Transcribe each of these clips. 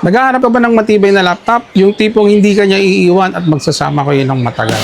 Naghahanap ka ba ng matibay na laptop? Yung tipong hindi ka niya iiwan at magsasama kayo ng matagal.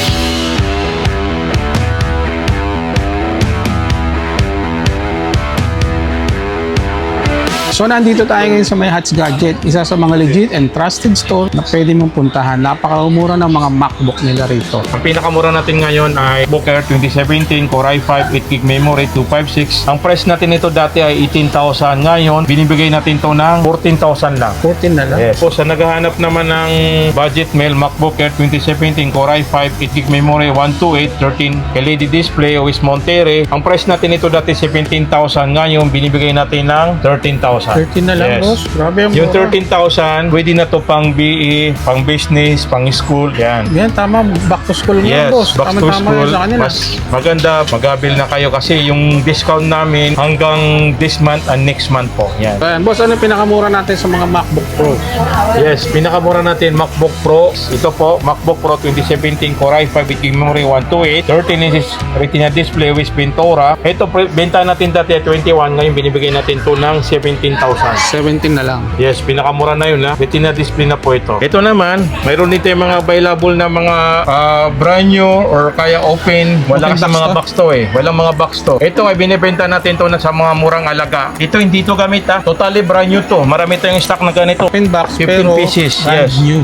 So nandito tayo ngayon sa may Hats Gadget, isa sa mga legit and trusted store na pwede mong puntahan. Napakamura ng mga MacBook nila rito. Ang pinakamura natin ngayon ay MacBook Air 2017 Core i5 8GB memory 256. Ang price natin ito dati ay 18,000. Ngayon, binibigay natin ito ng 14,000 lang. 14 na lang? Yes. So sa naghahanap naman ng budget mail, MacBook Air 2017 Core i5 8GB memory 128 13 LED display OS Monterey. Ang price natin ito dati 17,000. Ngayon, binibigay natin ng 13,000. 13 na lang, Yes. boss. Grabe Yung mura. 13,000, pwede na to pang BE, pang business, pang school, yan. Yan, tama. Back to school Yes, mo, boss. back to Tama-tama school. yan sa kanila. Mas maganda, mag-abil na kayo kasi yung discount namin hanggang this month and next month po. Yan. Ayan, boss, ano pinakamura natin sa mga MacBook Pro? Yes, pinakamura natin MacBook Pro. Ito po, MacBook Pro 2017 Core i5 8GB memory 128 13 inches Retina display with Ventura. Ito, benta natin dati at 21. Ngayon, binibigay natin to ng 17,000. 17 na lang. Yes, pinakamura na yun ha. Retina display na po ito. Ito naman, mayroon dito yung mga available na mga brand new or kaya open. Wala Open sa box mga to? box to eh. Walang mga box to. Ito ay binibenta natin to na sa mga murang alaga. Ito hindi to gamit ha. Totally brand new to. Marami tayong stock na ganito. Open box, 15 pero pieces. brand Yes. new.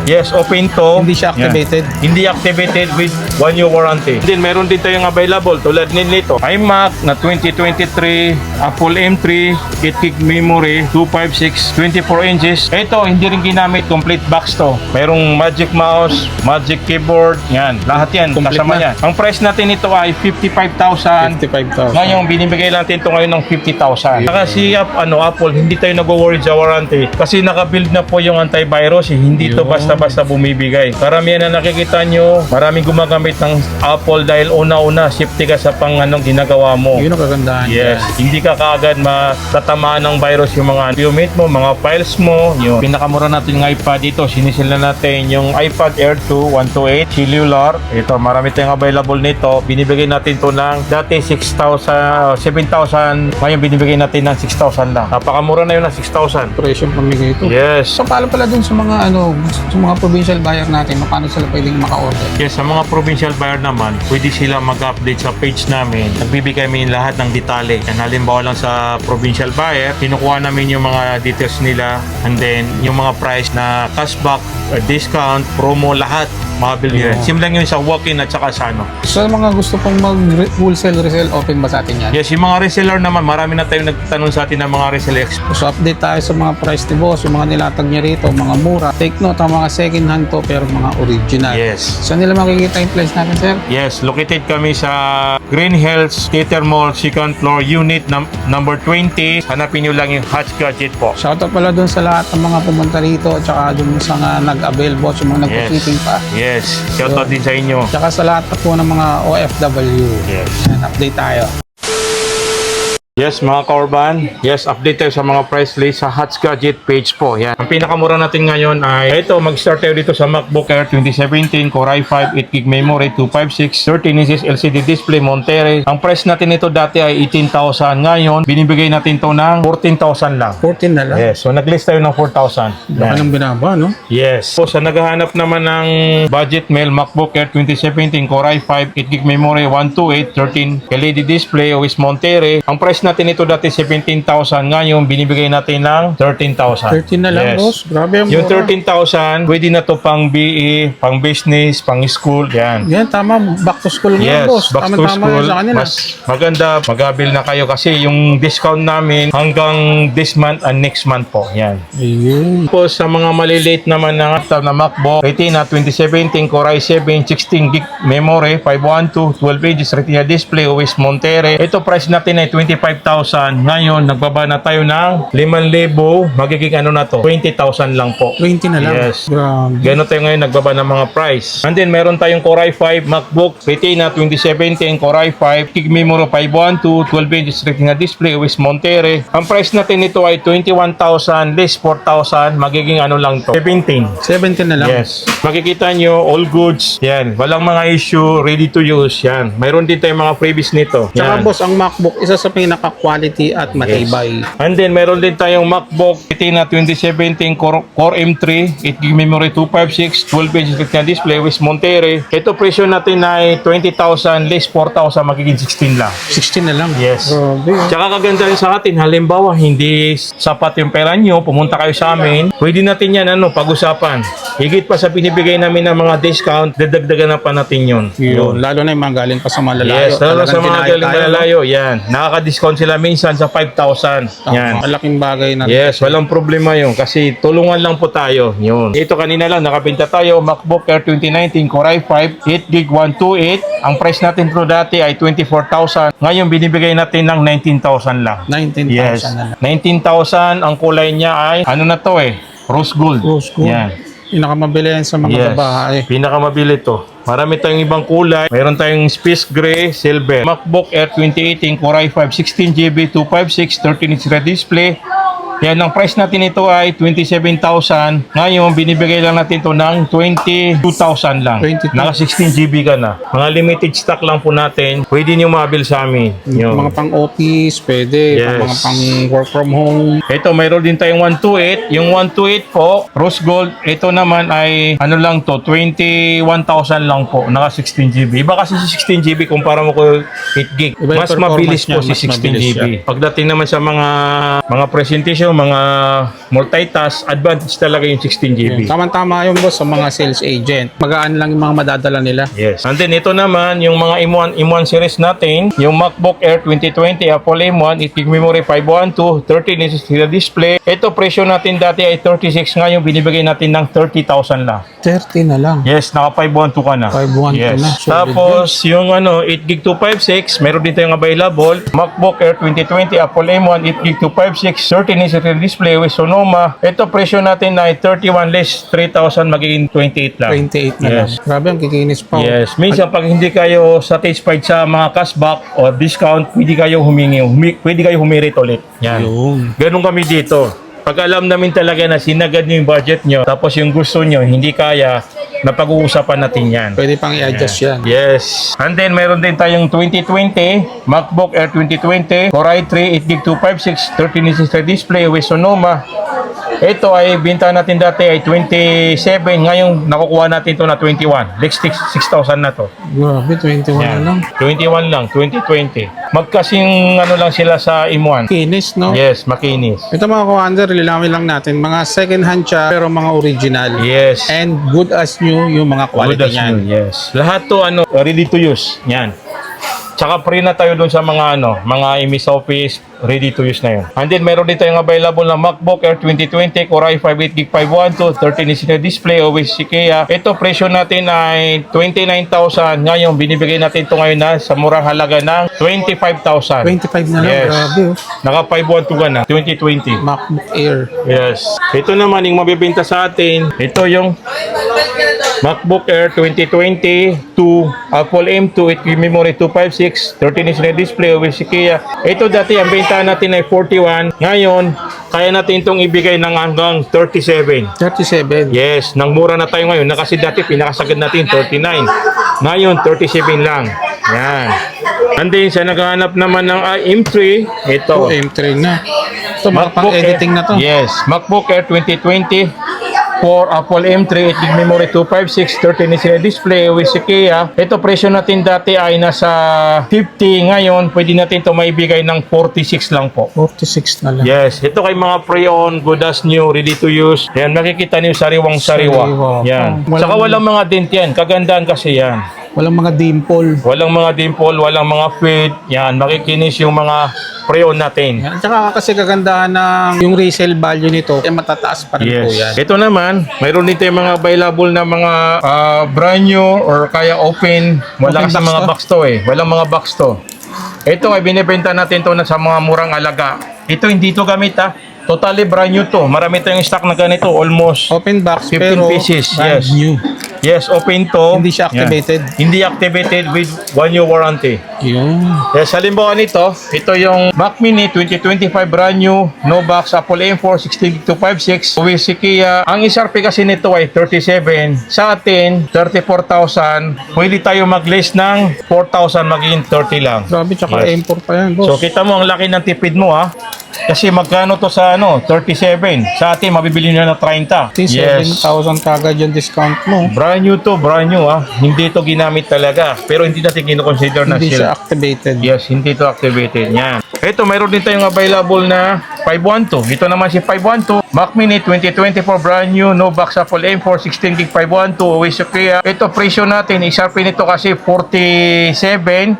Yes, open to. Hindi siya activated. Yan. Hindi activated with 1 year warranty. Then meron din tayong available tulad nito. iMac na 2023, Apple M3, 8GB memory, 256, 24 inches. Ito, hindi rin ginamit. Complete box to. Merong Magic Mouse, Magic Keyboard. Yan. Lahat yan. Complete Kasama na. yan. Ang price natin ito ay 55,000. 55,000. Ngayon, binibigay natin ito ngayon ng 50,000. Saka si Apple, hindi tayo nag-worry sa warranty. Kasi naka-build na po yung antivirus. Hindi to Yun. basta-basta bumibigay. Karamihan na nakikita nyo, maraming gumagamit ng Apple dahil una-una, safety ka sa ginagawa mo. Yun ang kagandahan. Yes, hindi ka kaagad matatamaan ng virus yung mga document mo, mga files mo. Yung pinakamura natin ng iPad dito, sinisil na natin yung iPad Air 2 128 cellular. Ito, marami tayong available nito. Binibigay natin to ng dati 6,000, 7,000. Ngayon binibigay natin ng 6,000 lang. Napakamura na yun ng 6,000. Presyo pamigay ito. Yes. So, paano pala dun sa mga sa mga provincial buyer natin, paano sila pwedeng maka-order? Yes, sa mga provincial buyer naman, pwede sila mag-update sa page namin. Nagbibigay kami lahat ng detalye. And halimbawa lang sa provincial buyer, kinukuha namin yung mga details nila and then yung mga price na cashback, discount, promo, lahat makabil nila. Yeah. Same lang yun sa walk-in at saka sa Sa mga gusto pong mag-wholesale resell, open ba sa atin yan? Yes, yung mga reseller naman, marami na tayong nagtanong sa atin ng mga reseller experts. So, update tayo sa mga price ni boss, yung mga nilatag niya rito, mga mura. Take note, ang mga second hand to, pero mga original. Yes. Saan nila makikita yung price natin, sir? Yes, located kami sa Green Hills Theater Mall, 2nd floor, unit number 20. Hanapin nyo lang yung Hats Gadget po. Shoutout pala dun sa lahat ng mga pumunta rito, tsaka dun sa nag-avail boss, yung mga nagpa-shipping pa. Yes, shoutout din sa inyo. Tsaka sa lahat po ng mga OFW. Yes. Yan, update tayo. Yes, mga kaorban. Yes, update tayo sa mga price list sa Hats Gadget page po. Yan. Ang pinakamura natin ngayon ay ito, mag-start tayo dito sa MacBook Air 2017 Core i5 8GB memory 256 13 inches LCD display Monterey. Ang price natin ito dati ay 18,000. Ngayon, binibigay natin to ng 14,000 lang. 14 na lang. Yes, so nag-list tayo ng 4,000. Baka nang binaba, no? Yes. So sa naghahanap naman ng budget mail, MacBook Air 2017 Core i5 8GB memory 128 13 LED display OS Monterey. Ang price natin ito dati 17,000. Ngayon binibigay natin ng 13,000. 13 na lang, Yes. boss. Grabe ang Yung mura. 13,000, pwede na to pang BE, pang business, pang school. Yan. Yan, tama. Back to school Yes, nga, boss. back to Tama-tama school. yan sa kanila. Mas maganda, mag-abil na kayo kasi yung discount namin hanggang this month and next month po. Yan. Ayun. Po sa mga maliliit naman na MacBook Retina 2017 Core i7 16GB memory 512 12 inches Retina display OS Monterey. Ito price natin ay 25,000. Ngayon nagbaba na tayo ng 5,000. Magiging ano na to? 20,000 lang po. 20 na lang. Yes. Grabe. Gano'n tayo ngayon nagbaba ng mga price. And then meron tayong Core i5 MacBook Retina 2017 Core i5 GB memory 512 12 inches Retina display OS Monterey. Ang price natin nito ay 21,000 less 4,000. Magiging ano lang to? 17. 17 na lang. Yes. Makikita nyo, all goods. Yan. Walang mga issue, ready to use. Yan. Mayroon din tayong mga freebies nito. Tsaka Yan. boss, ang MacBook, isa sa pinaka napaka-quality at matibay. And then, meron din tayong MacBook Retina 2017 Core M3, 8GB memory, 256, 12-inch Retina display with Monterey. Ito presyo natin ay 20,000 less 4,000, magiging 16 lang. 16 na lang. Yes. Grabe. Tsaka kaganda rin sa atin, halimbawa, hindi sapat yung pera nyo, pumunta kayo sa amin, pwede natin yan, pag-usapan. Higit pa sa binibigay namin ng mga discount, dadagdagan na pa natin yun. Yun. Lalo na yung mga galing pa sa malalayo. Yes, lalo sa mga Talagang galing dinaya tayo, malalayo, yan. Nakaka-discount sila minsan sa 5,000. no? Yan. Malaking bagay na. Yes, walang problema yun kasi tulungan lang po tayo. Yun. Ito kanina lang, nakabenta tayo, MacBook Air 2019 Core i5, 8GB 128. Ang price natin po dati ay 24,000. Ngayon, binibigay natin ng 19,000 lang. 19,000 Yes, na lang. 19,000. Ang kulay niya ay, rose gold. Rose gold. Yan. Pinakamabili yan sa mga babae. Pinakamabili to. Marami tayong ibang kulay. Mayroon tayong space gray, silver. MacBook Air 2018 Core i5, 16GB, 256, 13-inch red display. Yan, ang price natin ito ay 27,000. Ngayon, binibigay lang natin ito ng 22,000 lang. 22. Naka 16GB ka na. Mga limited stock lang po natin. Pwede nyo mabil sa amin. Yun. Mga pang-office, pwede. Yes. Mga pang-work from home. Ito, mayroon din tayong 128. Yung 128 po, rose gold, ito naman ay, 21,000 lang po. Naka 16GB. Iba kasi si 16GB kumpara mo ko 8GB. Iba yung Mas performance mabilis po niya, si mas mabilis 16GB. Pagdating naman sa mga presentation, mga multitask, advantage talaga yung 16GB. Tama-tama yung boss sa mga sales agent. Magaan lang yung mga madadala nila. Yes. And then ito naman, yung mga M1 series natin, yung MacBook Air 2020, Apple M1, 8GB memory, 512, 13-inch display. Ito, presyo natin dati ay 36, ngayon binibigay natin ng 30,000 lang. 30 na lang. Yes, naka 512 ka na. 512 yes. na. Solid Tapos, yung 8GB 256, meron din tayong available. MacBook Air 2020, Apple M1, 8GB 256, 13-inch display with Sonoma. Ito, presyo natin ay 31 less 3,000, magiging 28 lang. 28 na Yes. lang. Grabe, ang kikinis pa. Yes. Minsan, pag hindi kayo satisfied sa mga cashback or discount, pwede kayo pwede kayo humirit ulit. Yan. Yun. Ganun kami dito. Pag alam namin talaga na sinagad nyo yung budget nyo, tapos yung gusto nyo, hindi kaya, napag-uusapan natin yan. Pwede pang i-adjust yan. Yes. And then, mayroon din tayong 2020, MacBook Air 2020, Core i3, 8GB 256, 13-inch display with Sonoma. Ito ay binta natin dati ay 27, ngayon nakukuha natin ito na 21. Next 6,000 na to. Grabe, 21 na Yan. lang. 21 lang, 2020. Magkasing lang sila sa M1. Kinis, no? Yes, makinis. Ito mga commander, lilamin lang natin. Mga second hand siya, pero mga original. Yes. And good as new yung mga quality Good as niyan. new, yes. Lahat to ready to use. Yan. Tsaka free na tayo doon sa mga mga MS Office, ready to use na yun. And then meron din tayong available na MacBook Air 2020 Core i5 8GB 512, 13-inch display with IKEA. Ito presyo natin ay 29,000. Ngayon binibigay natin ito ngayon na sa murang halaga ng 25,000. 25 na lang, Yes. grabe. Oh. Naka 512 ka na, 2020. MacBook Air. Yes. Ito naman yung mabibenta sa atin. Ito yung MacBook Air 2020 Apple M2 8GB memory 256 13-inch display with IKEA. Ito dati ang benta natin ay 41. Ngayon, kaya natin itong ibigay ng hanggang 37. 37. Yes, nang mura na tayo ngayon. Kasi dati pinakasagad natin 39. Ngayon 37 lang. Yan. And then sa naghahanap naman ng M3, ito. Oh, M3 na. Ito, mga pang-editing na to. Yes, MacBook Air 2020 for Apple M3, 8GB memory, 256, 13-inch display with IKEA. Ito, presyo natin dati ay nasa 50. Ngayon, pwede natin ito maibigay ng 46 lang po. 46 na lang. Yes, ito kay mga pre-owned, good as new, ready to use. Yan, makikita niyo sariwang-sariwa. Sariwa. Yan. Walang- Saka walang mga dent yan. Kagandaan kasi yan. Walang mga dimple. Walang mga dimple, walang mga fade. Yan, makikinis yung mga pre-owned natin. At saka kasi kagandahan ng yung resale value nito, ay matataas pa rin po yan. Yes. Ito naman, mayroon dito yung mga available na mga brand new or kaya open. Wala Open kasi box mga to? box to eh. Walang mga box to. Ito ay binibenta natin to na sa mga murang alaga. Ito hindi to gamit Totally brand new to. Marami tayong stock na ganito. Almost Open box 15 pero pieces, brand yes. new. Yes, open to. Hindi siya activated. Yan. Hindi activated with 1 year warranty. Yun. Yes, halimbawa nito, ito yung Mac Mini 2025 brand new, no box, Apple M4, 16GB256, with si Kia. Ang SRP kasi nito ay 37. Sa atin, 34,000. Pwede tayo mag-list ng 4,000, magiging 30 lang. Grabe, tsaka Yes. M4 pa yan, boss. So kita mo ang laki ng tipid mo ha. Kasi magkano to sa 37. Sa atin mabibili nyo na 30. 7,000 kagad yung discount mo. Brand new to, brand new ha. Hindi to ginamit talaga. Pero hindi natin kino-consider na Hindi siya sila. activated. Yes, hindi to activated. Yan. Ito, mayroon din tayong available na 512. Ito naman si 512. Mac Mini 2024 brand new, no box, Apple M4, 16GB 512. Always Kia. Ito, presyo natin. Isarpin nito kasi 47.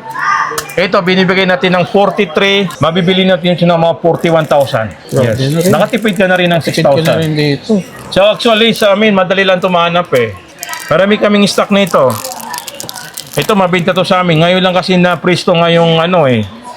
Ito, binibigay natin ng 43. Mabibili natin yun ng mga 41,000. Grabe na rin. Nakatipid ka na rin ng Tipid ko na 6,000. rin dito. So actually sa amin, madali lang ito mahanap eh. Marami kaming stock nito. Ito, mabenta to sa amin. Ngayon lang kasi na presto ngayong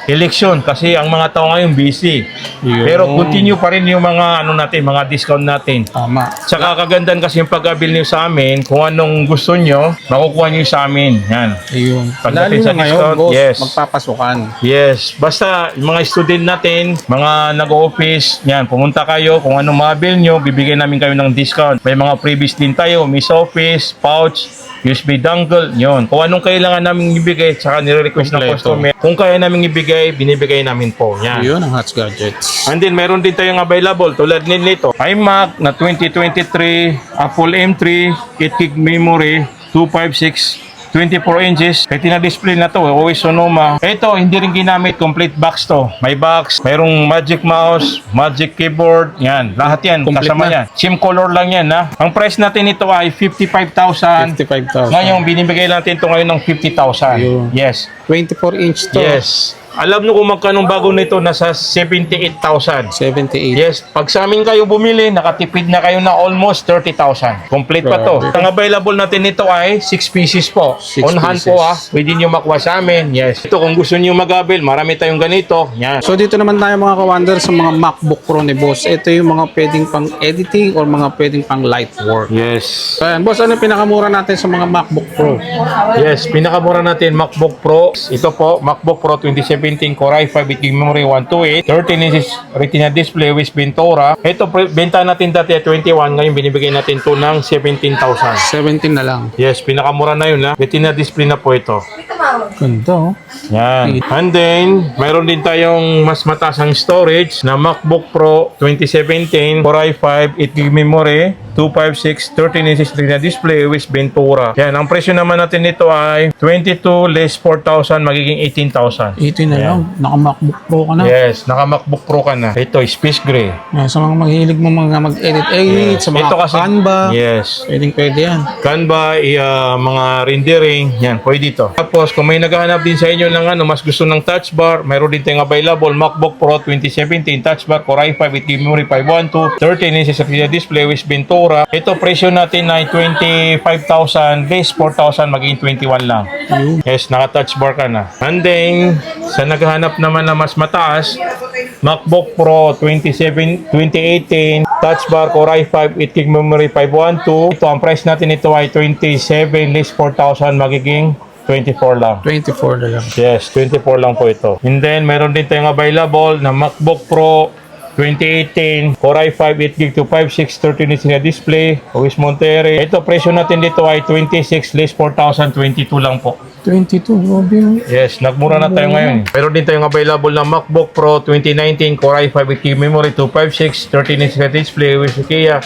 election kasi ang mga tao ngayon busy. Yun. Pero continue pa rin yung mga natin, mga discount natin. Tama. Tsaka kagandahan kasi yung pag-abil niyo sa amin, kung anong gusto nyo, makukuha niyo sa amin. Yan. Ayun. Pagdating Lalo sa na ngayon, discount, boss, yes. magpapasukan. Yes, basta yung mga student natin, mga nag-office, yan, pumunta kayo, kung anong mabil nyo, bibigyan namin kayo ng discount. May mga freebies din tayo, Miss Office, pouch, USB dongle, yun. Kung anong kailangan namin ibigay, tsaka nire-request ng Kompleto. customer. Kung kaya namin ibigay, binibigay namin po. Yan. Yun ang Hats Gadgets. And then, meron din tayong available tulad nito. iMac na 2023, Apple M3, 8GB memory, 256, 24 inches. Retina display na to. Always Sonoma. Ito, hindi rin ginamit. Complete box to. May box, mayroong magic mouse, magic keyboard. Yan. Lahat yan. Complete Kasama na. yan. Same color lang yan ha. Ang price natin ito ay 55,000. 55,000. Ngayon, binibigay natin ito ngayon ng 50,000. Yun. Yes. 24 inch to. Yes. Alam nyo kung magkano bago nito, nasa 78,000. 78. Yes, pag sa amin kayo bumili, nakatipid na kayo na almost 30,000. Complete pa to. Grabe. Ang available natin nito ay 6 pieces po. 6 On hand pieces. po ha. Pwede nyo makuha sa amin. Yes. Ito kung gusto nyo mag-abil, marami tayong ganito. Yan. So dito naman tayo mga kawander sa mga MacBook Pro ni boss. Ito yung mga pwedeng pang editing or mga pwedeng pang light work. Yes. So ayan, boss, ano yung pinakamura natin sa mga MacBook Pro? Yes, pinakamura natin MacBook Pro. Ito po, MacBook Pro 2017 Core i5 with memory 128, 13 inches Retina display with Ventura. Ito, benta natin dati at 21, ngayon binibigay natin to ng 17,000. 17 na lang. Yes, pinakamura na yun ha. Retina display na po ito. Ganda oh. Yan. And then, mayroon din tayong mas mataas ang storage na MacBook Pro 2017 Core i5, 8GB memory, 256, 13 inches Retina display with Ventura. Yan, ang presyo naman natin nito ay 22 less 4,000, magiging 18,000. 18 na lang. Naka-MacBook Pro ka na. Yes, naka MacBook Pro ka na. Ito, Space Gray. Yan, sa mga maghihilig mo mga mag-edit, sa mga Ito kasi, Canva. yes. Pwede yan. Canva, mga rendering, yan, pwede ito. Tapos, kung may naghahanap din sa inyo ng mas gusto ng touch bar, mayroon din tayong available MacBook Pro 2017 touch bar, Core i5 with memory 512, 13 inches Retina display with Ventura. Ito, presyo natin ay 25,000, base 4,000, magiging 21 lang. Yes, naka-touch bar ka na. And then, sa naghahanap naman na mas mataas, MacBook Pro 2018 touch bar, Core i5, 8GB memory 512. Ito, ang price natin ito ay 27 less 4,000, magiging 24 lang. 24 na lang. Yes, 24 lang po ito. And then, meron din tayong available na MacBook Pro 2018 Core i5, 8GB 256, 13 inch na display, OS Monterey. Ito, presyo natin dito ay 26 less 4,000, 22 lang po. 22, grabe oh. Yes, nagmura na tayo ngayon. Meron din tayong available na MacBook Pro 2019 Core i5 with key memory 256, 13 inch na display with Kia.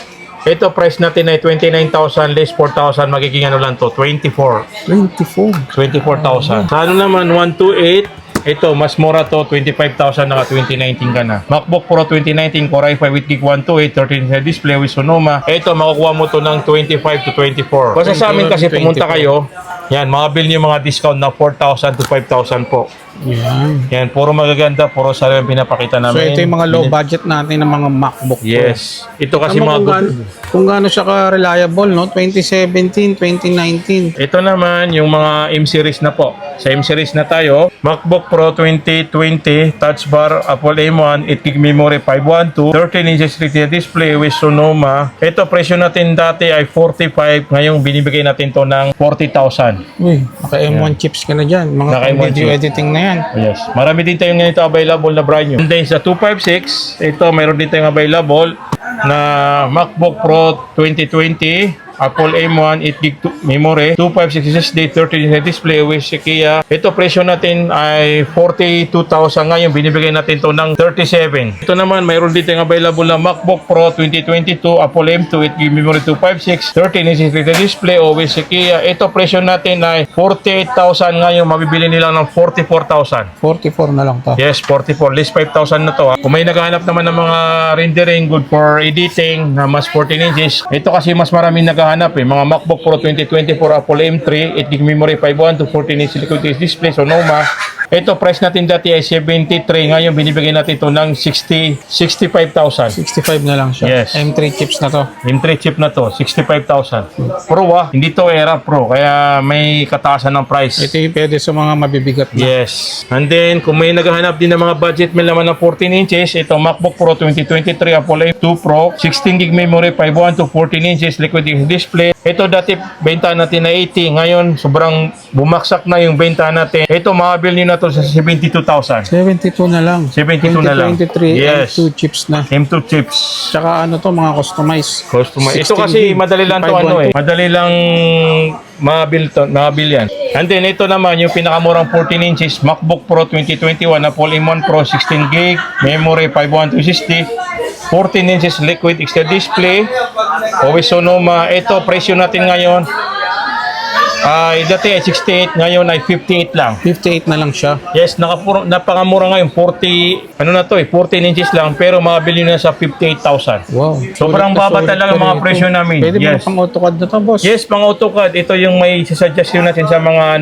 Ito, price natin ay 29,000 less 4,000, magiging ano lang to, 24. 24,000. Sa ano naman, 128. Ito, mas mura to, 25,000, naka 2019 ka na. MacBook Pro 2019 Core i5 with Gig 128, 13 inch display with Sonoma. Ito, makukuha mo to ng 25 to 24. Basta sa amin kasi pumunta kayo, yan, mga bill niyo mga discount na 4,000 to 5,000 po. Yan. Yan, puro magaganda, puro sari ang pinapakita So namin. ito yung mga low budget natin ng mga MacBook Pro. Yes. Ito kasi Tama mga kung gaano siya ka-reliable, no? 2017, 2019. Ito naman yung mga M-series na po. Sa M-series na tayo, MacBook Pro 2020, Touch Bar, Apple M1, 8GB memory, 512, 13 inches Retina display with Sonoma. Ito, presyo natin dati ay 45, ngayong binibigay natin to ng 40,000. Uy, naka M1 chips ka na dyan. Mga Naka M1 video chip. editing na yan. Yes. Marami din tayong ganito available na brand new. And then sa 256, ito mayroon din tayong available na MacBook Pro 2020, Apple M1, 8GB memory, 256 SSD, 13 inch display with Kia. Ito presyo natin ay 42,000 ngayon. Binibigay natin to ng 37. Ito naman mayroon din tayong available na MacBook Pro 2022, Apple M2, 8GB memory, 256, 13 inch display with Kia. Ito presyo natin ay 48,000 ngayon. Mabibili nila ng 44,000. 44 na lang to. Yes, 44. List 5,000 na to. Kung may naghahanap naman ng mga rendering good for editing na mas 14 inches, ito kasi mas maraming naghahanap mga MacBook Pro 2024, Apple M3, 8GB memory, 512, 14 inch liquid display, Sonoma. Ito price natin dati ay 73, ngayon binibigay natin ito ng 65,000. 65 na lang siya. Yes. M3 chips na to. M3 chip na to, 65,000. Pro hindi to Era Pro, kaya may kataasan ng price. Ito yung pwede sa mga mabibigat na. Yes. And then, kung may naghahanap din ng mga budget meal naman ng 14 inches, ito MacBook Pro 2023, Apple M2 Pro, 16GB memory, 512, 14 inches, liquid display. Ito dati, benta natin na 80. Ngayon, sobrang bumaksak na yung benta natin. Ito, makabil nyo na to sa 72,000. 72 na lang. 72 na lang. 2023 Yes. M2 chips na. M2 chips. Tsaka ano to, mga customized. Customer. Ito 16 kasi gig, madali lang to 512. Madali lang mabil yan. And then ito naman yung pinakamurang 14 inches MacBook Pro 2021 Apple M1 Pro 16 gig memory 512 SSD 14 inches liquid extra display always Sonoma. Ito presyo natin ngayon ay dati ay 68, ngayon ay 58 lang. 58 na lang siya. Yes, napakamura ngayon 40, ano na to 14 inches lang pero makabili na sa 58,000. Wow. Sobrang Sulit na baba sulit talaga pa mga rin presyo ito. namin. Pwede Yes. mo pang AutoCAD na to, boss. Yes, pang AutoCAD. Ito yung may suggestion natin sa mga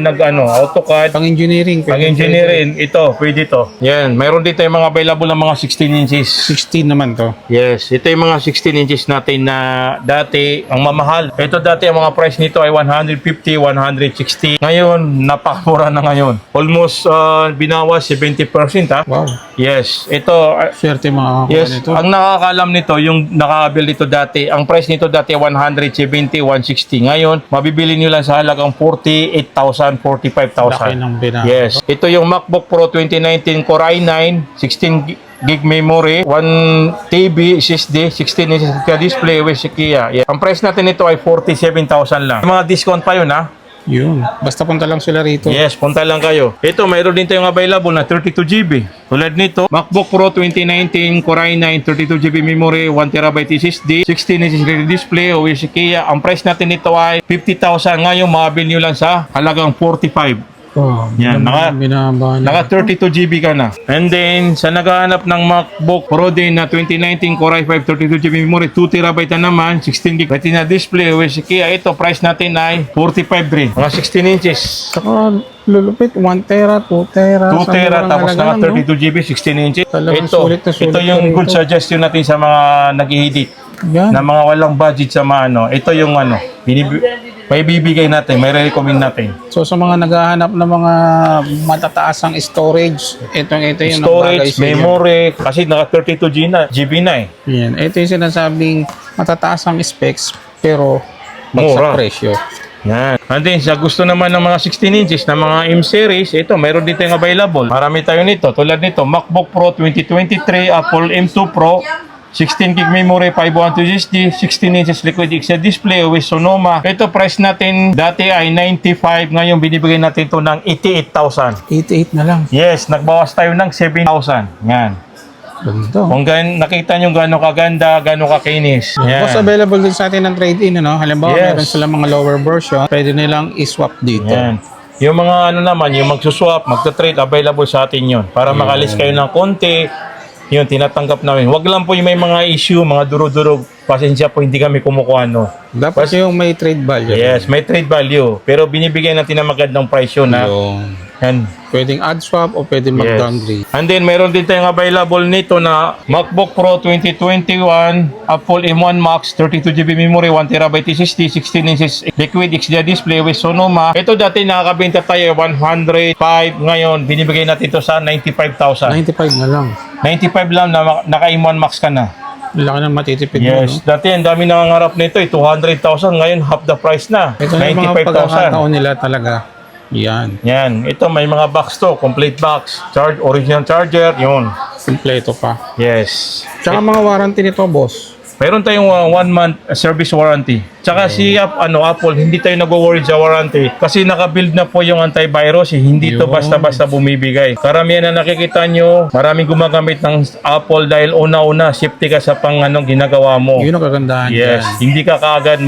AutoCAD. Pang engineering. Pang engineering, ito, pwede to. Yan, mayroon dito yung mga available ng mga 16 inches. 16 naman to. Yes, ito yung mga 16 inches natin na dati ang mamahal. Ito dati ang mga price nito ay 150, 160. Ngayon, napakamura na ngayon. Almost binawas 70% ha. Wow. Yes, ito Swerte mga yes, nito. ang nakakalam nito, yung nakabil nito dati, ang price nito dati 170, 160. Ngayon, mabibili nyo lang sa halagang 48,000, 45,000. Laki ng binago. Yes. Ito yung MacBook Pro 2019 Core i9, 16 gig memory, 1 TB SSD, 16 inches display with Kia. Yeah. Ang price natin nito ay 47,000 lang. May mga discount pa yun ha. Yun. Basta punta lang sila rito. Yes, punta lang kayo. Ito, mayroon din tayong available na 32GB. Tulad nito, MacBook Pro 2019 Core i9, 32GB memory, 1TB SSD, 16 inches display, with Kia. Ang price natin nito ay 50,000. Ngayon, makabil nyo lang sa halagang 45. Oh, Yan, binaba na. Naka 32GB ka na. And then, sa naghahanap ng MacBook Pro din na 2019 Core i5, 32GB memory, 2TB na naman, 16GB Retina display, with Kia. Ito, price natin ay 45 rin. Mga 16 inches. Saka lulupit, 1 tera, 2 tera. 2 tera tapos naka 32GB, 16 inches. Talagang sulit na sulit Ito yung pa good rito. suggestion natin sa mga nag-edit Yan. na mga walang budget sa mga ano. Ito yung ano, may bibigay natin, may recommend natin. So sa mga naghahanap ng mga matataasang storage, ito yung nagbagay Storage, sa inyo. memory, kasi naka 32GB na eh. Yan. Ito yung sinasabing matataasang specs pero Mura. bagsak presyo. Yan. And then, sa gusto naman ng mga 16 inches na mga M-series, ito, mayroon din tayong available. Marami tayo nito. Tulad nito, MacBook Pro 2023, Apple M2 Pro, 16 gig memory, 512 SSD, 16 inches liquid XL display with Sonoma. Ito, price natin dati ay 95. Ngayon, binibigay natin ito ng 88,000. 88 na lang. Yes, nagbawas tayo ng 7,000. Yan. Ganda. Kung nakita nyo gano'ng kaganda, gano'ng kakinis. Yan. Boss, available din sa atin ng trade-in, ano? Halimbawa, Yes. meron sila mga lower version, pwede nilang i-swap dito. Yan. Yung mga ano naman, yung magsuswap, magta-trade, available sa atin yun. Para makalis kayo ng konti, yun, tinatanggap namin. Wag lang po yung may mga issue, mga durog-durog. Pasensya po, hindi kami kumukuha, no. Dapat yung may trade value. Yes, may trade value. Pero binibigyan natin ng magandang price yun, ha. Yung Yan. Pwedeng add swap o pwedeng mag-downgrade. And then, meron din tayong available nito na MacBook Pro 2021, Apple M1 Max, 32GB memory, 1TB SSD, 16 inches liquid XDR display with Sonoma. Ito dati nakakabenta tayo 105. Ngayon, binibigay natin ito sa 95,000. 95 na lang. 95 lang na naka M1 Max ka na. Laki ng matitipid mo, Yes, no? dati ang dami nangangarap nito, 200,000. Ngayon, half the price na. Ito na yung mga 95,000. pagkakataon nila talaga. Yan. Yan, ito may mga box to, complete box. Original charger, yun. Kompleto pa. Yes. Tsaka mga warranty nito, boss. Meron tayong 1 month service warranty. Tsaka si Apple, hindi tayo nag-worry sa warranty kasi naka-build na po yung antivirus. Hindi to Yun. basta-basta bumibigay. Karamihan na nakikita nyo, maraming gumagamit ng Apple dahil una-una safety ka sa ginagawa mo. Yun ang kagandahan Yes, dyan. hindi ka kaagad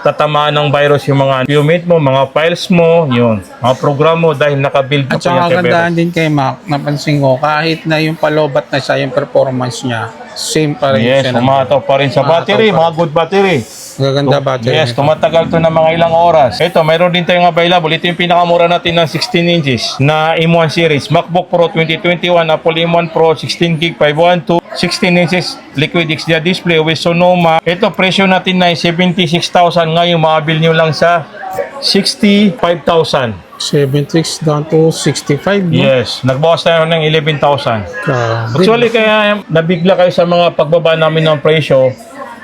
tatamaan ng virus yung mga document mo, mga files mo, yun, mga program mo dahil naka-build na At po yung saka antivirus. kagandahan din kay Mac, napansin ko, kahit na yung palobat na siya, yung performance niya, same pa rin Yes, siya. umataw pa rin sa Umataw battery, pa. mga good battery. Gaganda battery. Yes, nito. tumatagal to na mga ilang oras. Ito, mayroon din tayong available. Ito yung pinakamura natin ng 16 inches na M1 series. MacBook Pro 2021, Apple M1 Pro 16GB 512, 16 inches liquid XDR display with Sonoma. Ito, presyo natin na 76,000. Ngayon, maabil nyo lang sa 65,000. 76 down to 65, no? Yes, nagbawas tayo ng 11,000. Grabe. Actually, kaya nabigla kayo sa mga pagbaba namin ng presyo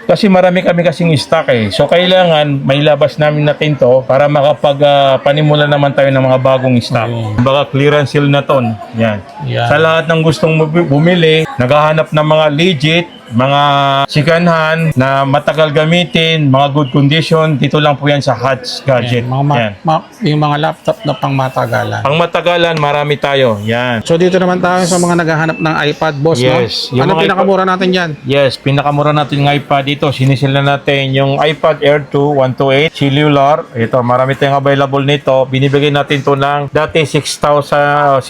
kasi marami kami kasing stock eh. So, kailangan may labas namin natin to para makapag-panimula naman tayo ng mga bagong stock. Ayun. Baka clearance sale na ton. Yan. Yan. Sa lahat ng gustong bumili, naghahanap ng mga legit, mga second hand na matagal gamitin, mga good condition, dito lang po yan sa Hats Gadget. Yan, yung mga laptop na pang matagalan. Ang matagalan, marami tayo. Yan. So dito naman tayo sa mga naghahanap ng iPad, boss, Yes, no? yung Ano mga pinakamura natin dyan? Yes, pinakamura natin ng iPad dito. Sinisil na natin yung iPad Air 2 128 cellular. Ito, marami tayong available nito. Binibigay natin to ng dati 7,000.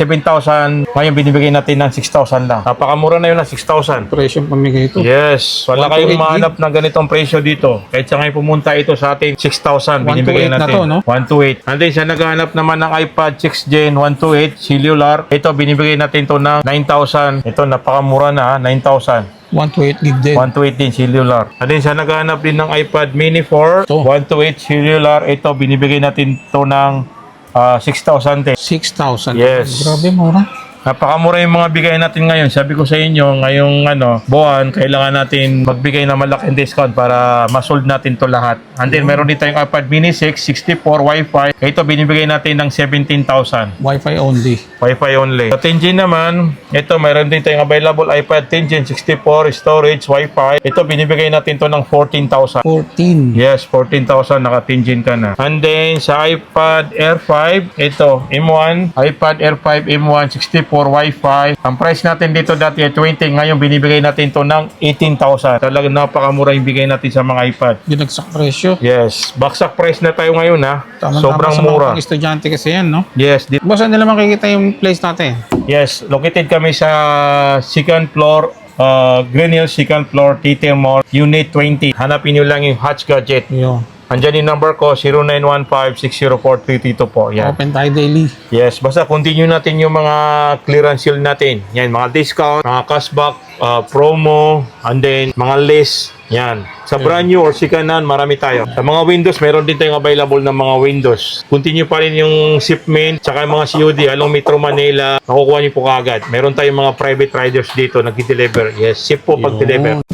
Ngayon binibigay natin ng 6,000 lang. Napakamura na yun ng 6,000. Presyong pamigay ito. Yes, wala 128 kayong mahanap ng ganitong presyo dito. Kahit sa ngayon pumunta ito sa atin, 6,000 binibigay 128 na natin. to, no? 128. And then sa naghahanap naman ng iPad 6 Gen 128 cellular, ito binibigay natin to ng 9,000. Ito napakamura na, 9,000. 128 gig din. 128 din cellular. And then sa naghahanap din ng iPad Mini 4, Ito. 128 cellular, ito binibigay natin to ng 6,000 din. 6,000. Yes. Grabe, mura. Napakamura yung mga bigay natin ngayon. Sabi ko sa inyo, ngayong buwan, kailangan natin magbigay ng malaking discount para masold natin to lahat. And then meron din tayong iPad Mini 6, 64 Wi-Fi. Ito binibigay natin ng 17,000. Wi-Fi only. Wi-Fi only. Sa 10 Gen naman, ito mayroon din tayong available iPad 10 Gen 64 storage Wi-Fi. Ito binibigay natin to ng 14,000. 14. Yes, 14,000 naka 10 Gen ka na. And then sa iPad Air 5, ito M1, iPad Air 5 M1 64 Wi-Fi. Ang price natin dito dati ay 20, ngayon binibigay natin to ng 18,000. Talagang napakamura yung bigay natin sa mga iPad. Binagsak presyo. Yes, baksak price na tayo ngayon ha. Tama-tama Sobrang sa mga mura. pang-estudyante kasi yan, no? Yes, Boss, saan nila makikita yung place natin? yes, located kami sa second floor, Green Hills second floor, TT Mall, Unit 20. Hanapin nyo lang yung Hats Gadget. Yun. Andyan yung number ko, 0915-604-332 po. Yan. Open tayo daily. Yes, basta continue natin yung mga clearance sale natin. Yan, mga discount, mga cashback, promo, and then mga list. Yan. Sa brand new or second hand, marami tayo. Sa mga Windows, meron din tayong available ng mga Windows. Continue pa rin yung shipment, tsaka yung mga COD, along Metro Manila, makukuha niyo po kaagad. Meron tayong mga private riders dito, nag-deliver. Yes, ship po pag-deliver. Yun.